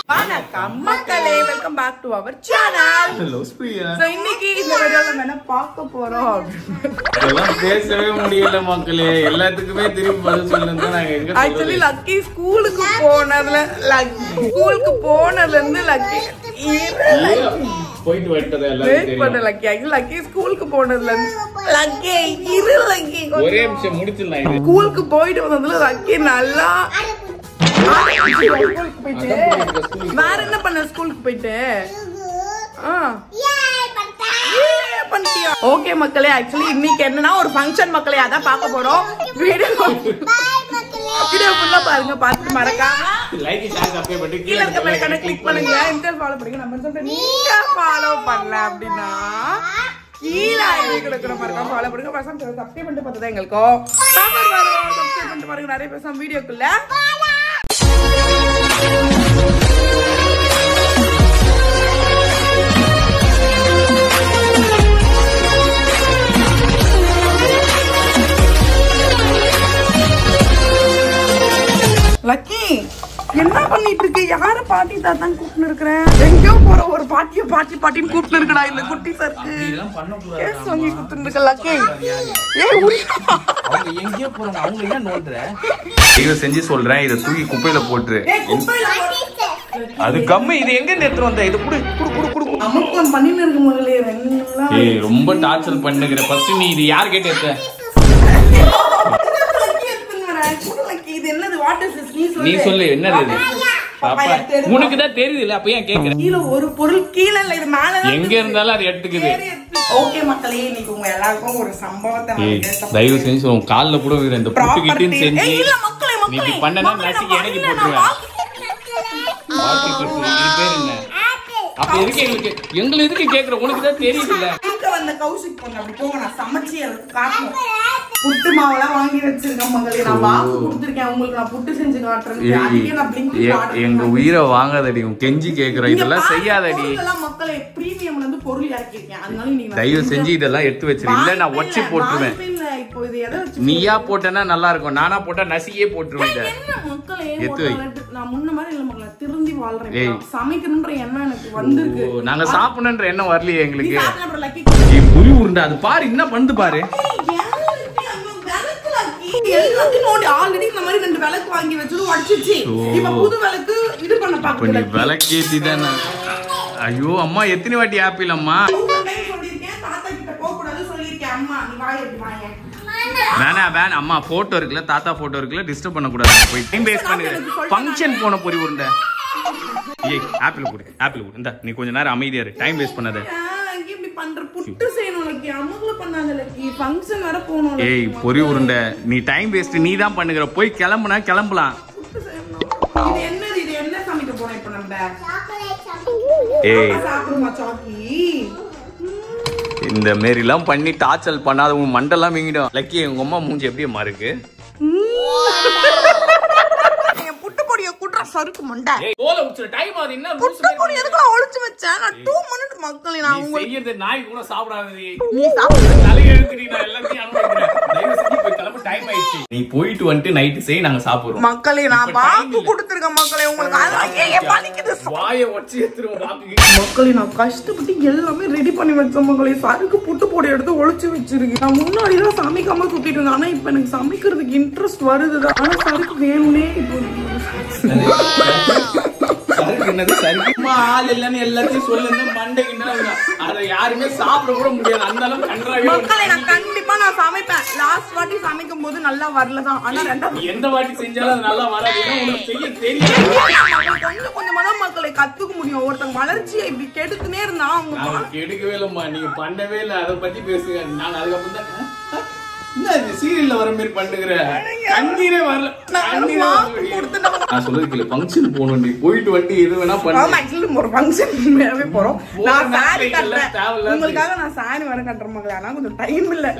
வணக்கம் மக்களே, welcome back to our channel. Hello ஸ்பிரியா. சோ இன்னைக்கு இந்த வீடியோல நம்ம என்ன பார்க்க போறோம்? அதெல்லாம் பேசவே முடியல மக்களே. எல்லாத்துக்குமே திருப்பி பதில் சொல்லுங்க. நான் எங்க ஆக்சுவலி லக்கி ஸ்கூலுக்கு போனதுல இருந்து லக்கி போயிட்டு வரட்டதே எல்லாம் வெயிட் பண்ண லக்கி ஸ்கூலுக்கு போனதுல இருந்து லக்கி ஒரே நிமிஷம் முடிச்சிடலாம். ஸ்கூலுக்கு போயிட்டு வந்ததுல லக்கி நல்லா வேற என்ன பண்ண ஸ்கூலுக்கு போயிட்டு ஓகே மக்களே, ஆக்சுவலி இன்னைக்கு என்னன்னா ஒரு ஃபங்க்ஷன் மக்களே, அதான் பார்க்க போறோம். வீடியோ ஃபுல்லா பாருங்க, பார்த்து மறக்காம லைக் ஷேர் சப்ஸ்கிரைப் பண்ணி கீழ இருக்க பெல் ஐகானை கிளிக் பண்ணுங்க. இன்ஸ்டால ஃபாலோ பண்ணுங்க. நம்ம சொல்றேன் நீங்க ஃபாலோ பண்ணல அப்படினா கீழ ஐடி கொடுக்குற மறக்காம ஃபாலோ பண்ணுங்க. பசங்க சப்ஸ்கிரைப் பண்ணிட்டு பார்த்தா எங்களுக்கு சூப்பர் வரும். சப்ஸ்கிரைப் பண்ணிட்டு பாருங்க. நிறைய பேசலாம் வீடியோக்குள்ள. லக்கி என்ன பண்ணிட்டு இருக்க? யார பாட்டி தாத்தான் கூப்பிட்டு இருக்கிறேன்? எங்கயோ போற ஒரு பாட்டிய பாட்டின்னு கூப்பிட்டு இருக்கடா. இந்த குட்டி சருக்கு இதெல்லாம் பண்ண கூடாது. கேஸ் வாங்கி கூப்பிட்டு இருக்க லக்கி. அவங்க எங்கயோ போறாங்க. அவங்க என்ன நோட்ற? இத செஞ்சு சொல்றேன். இத தூக்கி குப்பையில போட்டுரு. அது கம்மி. இது எங்க நேத்து வந்த? இது குடு குடு குடு குடு. அமர்க்கம் பண்ணிட்டு இருக்க முதல்ல ரெண்டுலாம். ஏய் ரொம்ப டார்ச்சர் பண்ணுகிற. ஃபர்ஸ்ட் நீ இது யார் கேட்ட ஏத்த? இது என்னது? What is this? நீ சொல்லு என்னது இது? பாப்பா உனக்கு தான் தெரியுதுல, அப்ப ஏன் கேக்குற? கீழ ஒரு பொருள் கீழ இல்ல, இது மேல தான். எங்க இருந்தாலும் அது எடுத்துக்குது. ஓகே மக்களே, இன்னைக்கு உங்க எல்லாருக்கும் ஒரு சம்பவத்தை நான் தயவு செஞ்சு உன் கால்ல கூட விடுற. இந்த புட்டு கிட்டின்னு செஞ்சு இல்ல மக்களே நீ இப்படி பண்ணனா நசிக்கு எனக்கு போட்டுருவேன். பாட்டி குட்டு இது பேர் என்ன? அப்ப எதுக்கு எங்களை எதுக்கு கேக்குற? உனக்கு தான் தெரியுதுல்ல. இங்க வந்த கௌஷிக் பொண்ணு அப்படி போங்க, நான் சமைச்சு எனக்கு காட்டணும். புட்டு மாவெல்லாம் வாங்கி வச்சிருக்கேன் மக்களே. நான் வாக்கு கொடுத்துருக்கேன் உங்களுக்கு. நான் புட்டு செஞ்சு காட்டுறேன். எங்க உயிரை வாங்காதடி. உன் கெஞ்சி கேக்குற. இதெல்லாம் செய்யாதடி மக்களே. பிரீமியம்ல இருந்து பொருள் இறக்கிருக்கேன். அதனால நீங்க தயவு செஞ்சு இதெல்லாம் எடுத்து வச்சிரு. இல்ல நான் ஒச்சி போட்டுருவேன். இப்போ இது எதை வச்சு நீயா போட்டனா நல்லா இருக்கும். நானா போட்டா நசியே போட்டுருவேன். இத மக்களே நான் முன்ன மாதிரி இல்ல மக்களே, திருந்தி வாழ்றேன். சமைக்கணும்ன்ற எண்ணம் எனக்கு வந்திருக்கு. நாங்க சாப்பிடணும்ன்ற எண்ணம் வரலையே எங்களுக்கு. புரி உருண்டை அது பாரு என்ன பண்ணுது பாரு. ஆல்ரெடி இந்த மாதிரி 2 விளக்கு வாங்கி வச்சது உடைச்சிச்சு. இப்ப புது விளக்கு இது பண்ண பாக்குறேன். நீ விளக்கேத்தி தானே. ஐயோ அம்மா எத்தனை வாட்டி ஆப்பிள் அம்மா சொல்லிருக்கேன். தாத்தா கிட்ட போக கூடாது சொல்லிருக்கேன். அம்மா நீ வாய் எடுத்து வாங்க. வேணா அம்மா போட்டோ இருக்குல்ல, தாத்தா போட்டோ இருக்குல்ல, டிஸ்டர்ப் பண்ண கூடாது. போய் டைம் வேஸ்ட் பண்ணுங்க. ஃபங்க்ஷன் போன பொரி உருண்டை. ஏய் ஆப்பிள் கொடு இந்த நீ கொஞ்ச நேரம் அமைதியா இரு. டைம் வேஸ்ட் பண்ணாத. இப்படி பண்ற புட்டு செய்யணும் லக்கி. அம்மாக்குள்ள பண்ணாத லக்கி. ஃபங்க்ஷன் வர போணும். ஏய் பொரி உருண்டை நீ டைம் வேஸ்ட் நீ தான் பண்ணுகிற. போய் கிளம்புனா கிளம்பலாம். புட்டு செய்யணும். இது என்னது? இது என்ன சமைக்க போறோம் இப்ப நம்ம? ஏய் சாப்பிடுமா சாக்கி? இந்த மாரிலாம் பண்ணி டார்ச்சல் பண்ணாத. உன் மண்டெல்லாம் வீங்கிடும். லக்கி உங்க அம்மா மூஞ்சி எப்படி அம்மா இருக்கு? புட்டு பொடிய கூட்ற சருக்கு மண்டை. ஏய் ஓல உச்ச டைம் ஆது. என்ன புட்டு பொடி எதுக்கு ஒளிச்சு வச்சேன்? நான் 2 மினிட் மக்களே. நான் உங்களுக்கு செய்யறது நாய் கூட சாப்பிடாதே. நீ சாப்பிடு. தலை எழுத்துறீ. நான் எல்லாத்தையும் அனுபவிக்கிறேன். தயவு செஞ்சு போய் கிளம்ப. டைம் ஆயிடுச்சு. நீ போயிட்டு வந்து நைட் செய். நாங்க சாப்பிடுறோம் மக்களே. நான் வாக்கு கொடுத்திருக்கேன் மக்களே. உங்களுக்கு அதெல்லாம் பலிக்குது. வாயை வச்சு எடுத்துருவோம் வாக்கு. மக்களே நான் கஷ்டப்பட்டு எல்லாமே ரெடி பண்ணி வச்சேன் மக்களே. சருக்கு புட்டு பொடி எடுத்து ஒளிச்சு வச்சிருக்கேன். நான் முன்னாடி தான் சமைக்காம சுத்திட்டு இருந்தேன். ஆனா இப்ப எனக்கு சமைக்கிறதுக்கு இன்ட்ரெஸ்ட் வருதுதான். ஆனா சருக்கு வேணும்னே இப்போ என்னது சரிமா ஆள் இல்லன்னு எல்லாத்தையும் சொல்லுங்க. மண்டைக்கு அதை யாருமே சாப்பிட கூட முடியாது. அந்த அளவுக்கு கன்றாவே. மக்களே நான் கண்டிப்பா நான் சமைப்பேன். லாஸ்ட் வாட்டி சமைக்கும் போது நல்லா வரலதான். ஆனா ரெண்டாவது எந்த வாட்டி செஞ்சாலும் அது நல்லா வராது. உங்களுக்கு செய்ய தெரியும். கொஞ்சமா தான் மக்களை கத்துக்க முடியும். ஒருத்தங்க வளர்ச்சியை இப்படி கெடுத்துனே இருந்தா அவங்க கெடுக்கவே இல்லம்மா. நீங்க பண்ணவே இல்லை. அதை பத்தி பேசுங்க. நான் அதுக்கப்புறம் தான் சீரியல்ல வர மாதிரி பண்ணுகிற. கண்ணீரே வரல. நான் சொல்றது ஃபங்க்ஷன் போகணும். நீ போயிட்டு வந்து எது வேணா பண்ணு. ஒரு ஃபங்க்ஷன் போறோம். நான் சாரி கட்டுறேன் உங்களுக்காக. நான் சாரி வர கட்டுற மக்களே. ஆனா கொஞ்சம் டைம் இல்ல.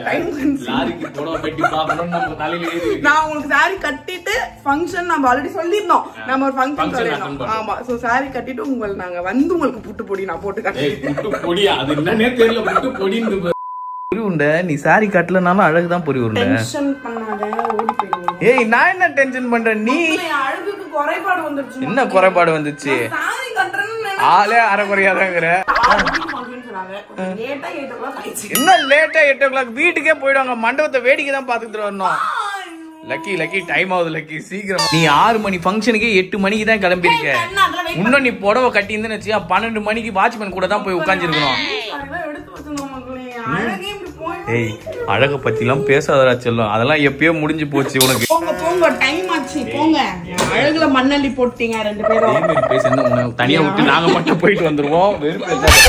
லாரிக்கு போட பெட்டி பார்க்கணும். நம்ம தலையில நான் உங்களுக்கு சாரி கட்டிட்டு ஃபங்க்ஷன் நம்ம ஆல்ரெடி சொல்லிருந்தோம். நம்ம ஒரு ஃபங்க்ஷன் சொல்லிருந்தோம். ஆமா. சோ சாரி கட்டிட்டு உங்களுக்கு நாங்க வந்து உங்களுக்கு புட்டு பொடி நான் போட்டு கட்டுறேன். புட்டு பொடியா? அது என்னன்னே தெரியல. புட்டு பொடின்னு பொரி உருண்டை. நீ சாரி கட்டலனாலும் அழகுதான் பொரி உருண்டை. டென்ஷன் பண்ணாத, ஓடி போயிடுங்க. ஏய் நான் என்ன டென்ஷன் பண்றேன்? நீ அழகுக்கு குறைபாடு வந்துருச்சு. என்ன குறைபாடு வந்துச்சு? சாரி கட்டறேன்னு ஆளே அரைக்குறையாதாங்கற. என்ன லேட்டா 8 o'clock வீட்டுக்கே போயிடுவாங்க. மண்டபத்தை வேடிக்கை தான் பாத்துட்டு வரணும். லக்கி டைம் ஆகுது லக்கி சீக்கிரம். நீ 6 மணி ஃபங்க்ஷனுக்கு 8 மணிக்கு தான் கிளம்பிருக்க. இன்னும் நீ புடவை கட்டியிருந்தேன்னு வச்சியா 12 மணிக்கு வாட்ச்மேன் கூட தான் போய் உட்காந்துருக்கணும். ஏய் அழக பத்திலாம் பேசாதடா செல்லம். அதெல்லாம் எப்பயோ முடிஞ்சு போச்சு உனக்கு. போங்க டைம் ஆச்சு போங்க. அழகுல மண்ணள்ளி போட்டீங்க ரெண்டு பேரும். ஏய் பேசுங்க உன்னை தனியா விட்டு நாங்க மட்டும் போயிட்டு வந்துருவோம்.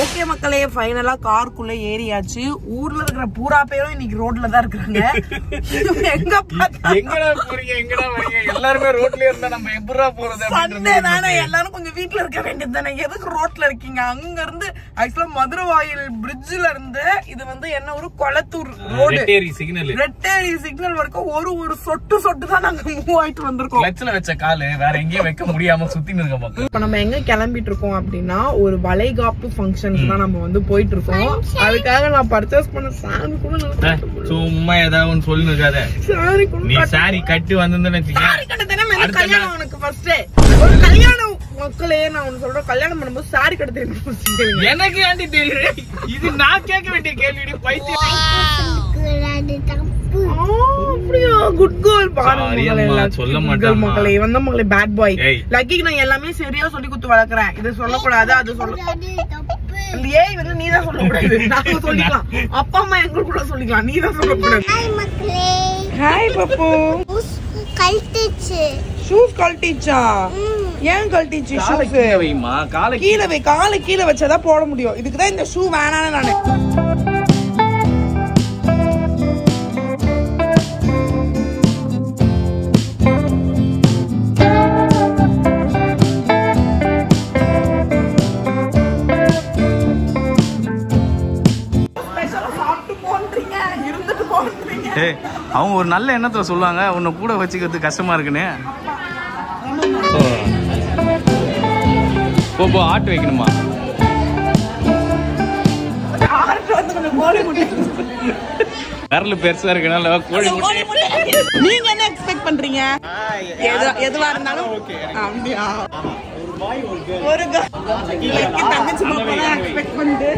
ஓகே மக்களே ஃபைனலா கார்க்குள்ள ஏறியாச்சு. ஊர்ல இருக்கிற பூரா பேரும் இன்னைக்கு ரோட்ல தான் இருக்காங்க. எங்கடா போறீங்க எங்கடா வரீங்க? எல்லாரும் ரோட்லயே இருந்தா நம்ம எப்பறா போறது? சண்டே தானே எல்லாரும் கொஞ்சம் வீட்ல இருக்க வேண்டியது தானே. எதுக்கு ரோட்ல இருக்கீங்க? அங்க இருந்து ஆக்சுவலா மதுரவாயில் பிரிட்ஜ்ல இருந்து இது வந்து என்ன ஒரு கொளத்தூர் ரோடு ரெட்டேரி சிக்னல் வரைக்கும் ஒரு சொட்டு தான் நாங்க மூவ் ஆயிட்டு வந்திருக்கோம். லட்சல வச்ச காலு வேற எங்கேயும் வைக்க முடியாம சுத்தின்னு இருக்க மக்கள். இப்ப நம்ம எங்க கிளம்பிட்டு இருக்கோம் அப்படின்னா ஒரு வளைகாப்பு ஃபங்க்ஷனுக்கு தான் நம்ம வந்து போயிட்டு இருக்கோம். அதுக்காக நான் பர்ச்சேஸ் பண்ண சாரி கூட சும்மா ஏதாவது ஒன்னு சொல்லுங்க இருக்காத. சாரி கூட நீ சாரி கட்டி வந்திருந்தேன்னு வச்சுக்க. சாரி கட்டதே கல்யாணம் உனக்கு ஃபர்ஸ்ட் ஒரு கல்யாணம் மக்களே நான் ஒன்னு சொல்றேன். கல்யாணம் பண்ணும்போது சாரி கட்ட தெரியும். எனக்கு ஏன்டி தெரியும்? இது நான் கேட்க வேண்டிய கேள்வி. பைத்தியம் அப்படியா? குட் கேர்ள் பாருங்க. சொல்ல மாட்டேன் மக்களே வந்த மக்களே பேட் பாய். லக்கிக்கு நான் எல்லாமே சரியா சொல்லி குத்து வளர்க்கறேன். இது சொல்லக்கூடாது அது சொல்ல. ஏய் வந்து நீ தான் சொல்லக்கூடாது. நாங்க சொல்லிக்கலாம். அப்பா அம்மா எங்க கூட சொல்லிக்கலாம். நீ தான் சொல்லக்கூடாது. ஹாய் மக்களே. ஹாய் பப்பு. கழட்டிச்சு. ஷூஸ் கழட்டிச்சா? ஏன் கழட்டிச்சு ஷூஸ்? வைமா காலை கீழ வை. காலை கீழ வச்சாதான் போட முடியும். இதுக்கு தான் இந்த ஷூ வேணான்னு நானு. அவங்க ஒரு நல்ல எண்ணத்துல சொல்லுவாங்க உன்னை கூட வச்சுக்கிறது கஷ்டமா இருக்குன்னு. போ ஆட்டு வைக்கணுமா? விரல பெருசா இருக்கனால கோழி முட்டை. நீங்க என்ன எக்ஸ்பெக்ட் பண்றீங்க? எதுவா இருந்தாலும் அப்படியா? ஒரு தங்கச்சி மாப்பிள்ளை எக்ஸ்பெக்ட் பண்ணிட்டு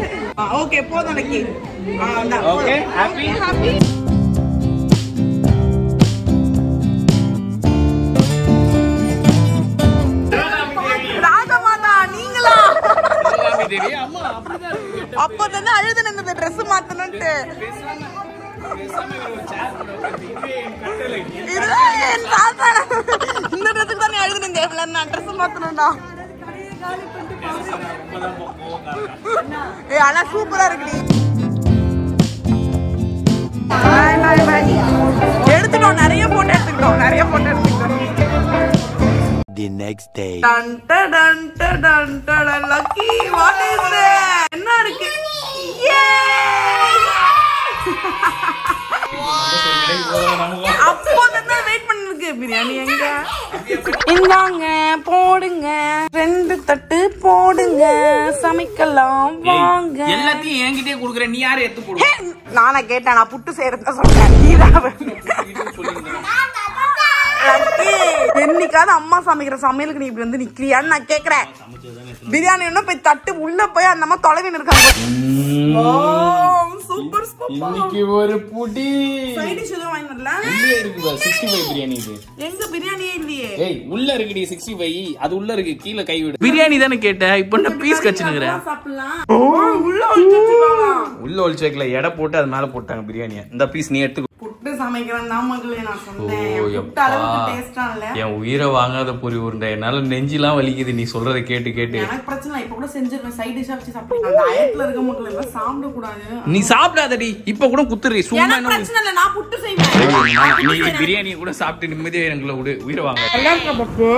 ஓகே போதும் எனக்கு. Okay happy happy. அப்பதான் அழுது நின்று ட்ரெஸ் மாத்தணும்ட்டு. இந்த ட்ரெஸ்ஸுக்கு தானே அழுது நின்று நான் ட்ரெஸ் மாத்தணும்டா. ஆனா சூப்பரா இருக்குடி. எடுத்துட்டோம் நிறைய போட்டோ எடுத்துக்கிட்டோம். The next day. Lucky, what is that? என்ன இருக்கு? அப்போ தான் வெயிட் பண்ணிருக்கு. பிரியாணி எங்க? இந்தாங்க போடுங்க 2 தட்டு போடுங்க சமைக்கலாம் வாங்க. எல்லாத்தையும் என்கிட்டயே குடுக்குற நீ யாரை எடுத்து போடு? நானா கேட்டேன். நான் புட்டு செய்யறத சொல்றேன். என்னைக்காவது அம்மா சமைக்கிற சமையலுக்கு நீ இப்படி வந்து நிக்கிறியான்னு நான் கேக்குறேன். பிரியாணி ஒன்னும் போய் தட்டு உள்ள போய் அந்த மாதிரி தொலைவின் இருக்காங்க. சூப்பர் இன்னைக்கு ஒரு புடி சைடு டிஷ் எதுவும் வாங்கி வரல. உள்ள இருக்கு 65 பிரியாணி. இது எங்க பிரியாணியே இல்லையே. ஏய் உள்ள இருக்குடி 65. அது உள்ள இருக்கு. கீழ கை விடு. பிரியாணி தானே கேட்ட. இப்போ நான் பீஸ் கச்சினுங்கறேன். சாப்பிடலாம். உள்ள ஒளிச்சிட்டாங்க. உள்ள ஒளிச்சு வைக்கல. எடை போட்டு அது மேல போட்டாங்க பிரியாணியை. இந்த பீஸ் நீ எடுத்து. புட்டு சமைக்கிறேன் தான் மக்களே நான் சொன்னேன். புட்டு அளவுக்கு டேஸ்டா இல்ல. என் உயிரை வாங்காத பொரி உருண்டை. என்னால நெஞ்சிலாம் வலிக்குது நீ சொல்றத கேட்டு கேட்டு. எனக்கு பிரச்சனை இப்ப கூட செஞ்சிருவேன். சைடு டிஷ்ஷா வச்சு சாப்பிடுறேன். அந்த டயட்ல இருக்க மக்கள் எல்லாம் சாப்பிட கூடாது. நீ சாப்பிடாதடி. இப்ப கூட குத்துறீ. சும்மா எனக்கு பிரச்சனை இல்ல. நான் புட்டு செய்வேன். நீ பிரியாணி கூட சாப்பிட்டு நிம்மதியா எங்களை விடு. உயிரை வாங்க. நல்லா இருக்கா பப்பு?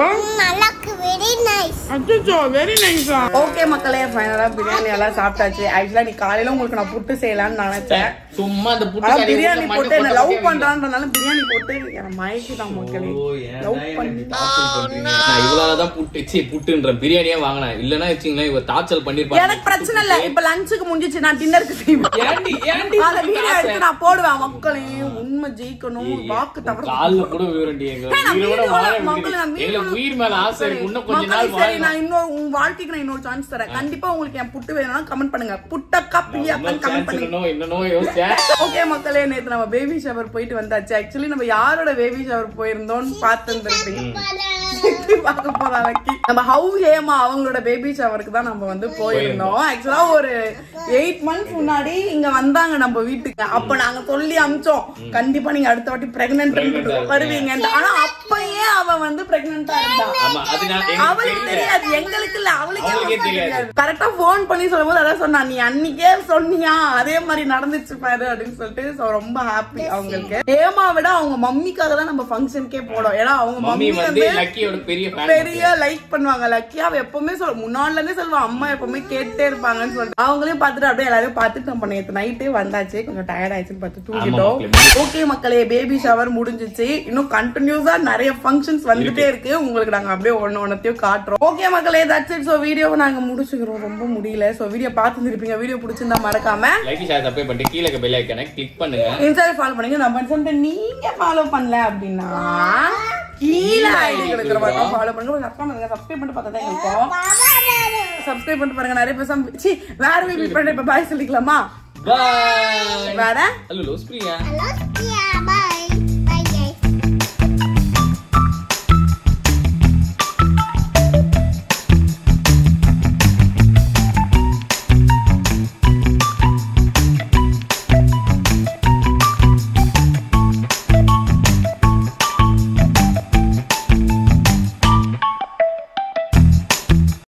நல்லா இருக்கு. Very nice. nice. அச்சோ வெரி நைஸ். ஓகே மக்களே, ஃபைனலா பிரியாணி எல்லாம் சாப்பிட்டாச்சு. ஆக்சுவலா நீ காலையில உங்களுக்கு நான் புட்டு செய்யலாம்னு நினைச்சேன். சும்மா அந்த புட்டு பிரியாணி போட்டு என்ன லவ் பண்றான்றனால பிரியாணி போட்டு மயக்கிட்டான் மக்களே. லவ் பண்ணி நான் இவ்வளவுதான் புட்டுன்ற பிரியாணியே வாங்கினேன். இல்லன்னா வச்சீங்களா இவ டார்ச்சல் பண்ணிருப்பாங்க. எனக்கு பிரச்சனை இல்ல, இப்ப லஞ்சுக்கு முடிஞ்சிச்சு, நான் டின்னருக்கு செய்வேன். அந்த வீடியோ எடுத்து நான் போடுவேன். மக்களே உண்மை ஜெயிக்கணும், வாக்கு தவறு கால்ல கூட விவரண்டி எங்க உயிரோட வாழ எங்களுக்கு உயிர் மேல ஆசை இருக்கு. இன்னும் கொஞ்ச நாள் வாழ. நான் இன்னொரு உங்க வாழ்க்கைக்கு நான் இன்னொரு சான்ஸ் தரேன். கண்டிப்பா உங்களுக்கு என் புட்டு வேணும்னா கமெண்ட் பண்ணுங்க. புட்டக்கா பிரியாக்கன்னு கமெண்ட் பண்ணுங்க. என்னனோ யோசிச்சேன். ஓகே மக்களே, நேத்து நம்ம பேபி ஷவர் போயிட்டு வந்தாச்சு. ஆக்சுவலி நம்ம யாரோட பேபி ஷவர் போயிருந்தோம்னு பார்த்துருந்துருப்பீங்க. நம்ம ஹவு ஹேமா அவங்களோட பேபி ஷவருக்கு தான் நம்ம வந்து போயிருந்தோம். ஆக்சுவலா ஒரு 8 months முன்னாடி இங்க வந்தாங்க நம்ம வீட்டுக்கு. அப்ப நாங்க சொல்லி அமிச்சோம், கண்டிப்பா நீங்க அடுத்த வாட்டி பிரெக்னன்ட் வருவீங்க. ஆனா அப்பயே அவ வந்து பிரெக்னன்டா இருந்தா. அவளுக்கு தெரியாது, எங்களுக்கு இல்ல, அவளுக்கே தெரியாது. கரெக்டா போன் பண்ணி சொல்லும் போது அதான் சொன்னா, நீ அன்னைக்கே சொன்னியா அதே மாதிரி நடந்துச்சு பாரு அப்படின்னு சொல்லிட்டு ரொம்ப ஹாப்பி அவங்களுக்கு. ஹேமா விட அவங்க மம்மிக்காக தான் நம்ம ஃபங்க்ஷனுக்கே போனோம். ஏன்னா அவங்க மம்மி வந்து பெரிய லைக் பண்ணுவாங்க. லக்கியா அவ எப்பவுமே முன்னாடில இருந்தே சொல்லுவா, அம்மா எப்பவுமே கேட்டே இருப்பாங்கன்னு சொல்லிட்டு அவங்களையும் பார்த்துட்டு அப்படியே எல்லாரும் பார்த்துட்டு நம்ம நேற்று நைட்டே வந்தாச்சு. கொஞ்சம் டயர்ட் ஆயிடுச்சுன்னு பார்த்து தூங்கிட்டோம். ஓகே மக்களே, பேபி ஷவர் முடிஞ்சிச்சு. இன்னும் கண்டினியூஸா நிறைய ஃபங்க்ஷன்ஸ் வந்துட்டே இருக்கு. உங்களுக்கு நாங்க அப்படியே ஒன்னொன்னையும் காட்டுறோம். ஓகே மக்களே, தட்ஸ் இட். சோ வீடியோவை நாங்க முடிச்சுக்கிறோம், ரொம்ப முடியல. சோ வீடியோ பார்த்துருப்பீங்க. வீடியோ பிடிச்சிருந்தா மறக்காம லைக் ஷேர் சப்ஸ்கிரைப் பண்ணி கீழ இருக்க பெல் ஐகானை கிளிக் பண்ணுங்க. இன்ஸ்டால ஃபாலோ பண்ணுங்க. நம்ம சொல்லிட்டு நீங்க ஃபாலோ பண்ணல அப்படின்னா கீழ ஐடி கொடுக்குற மாதிரி ஃபாலோ பண்ணுங்க. சப்ஸ்கிரைப் பண்ணிட்டு பார்த்தா தான் இருக்கும். சப்ஸ்கிரைப் பண்ணிட்டு பாருங்க. நிறைய பேர் வேற வீடியோ பண்ண இப்ப பாய் சொல்லிக்கலாமா? பாய். வேற hello Priya. Hello, yeah, bye.